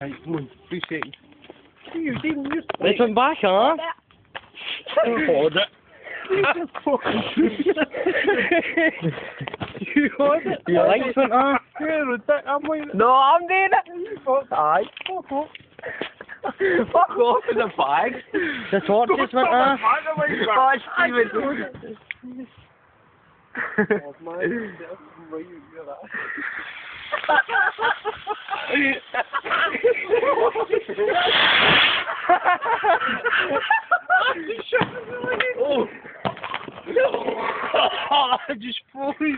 Right, come on, 3 seconds. You didn't just... They went back, huh? Hold it. You hold it. Your legs went off. No, I'm doing it. Aye. Fuck off in the bag. The torches went off. Oh, Steven. Oh, I just fully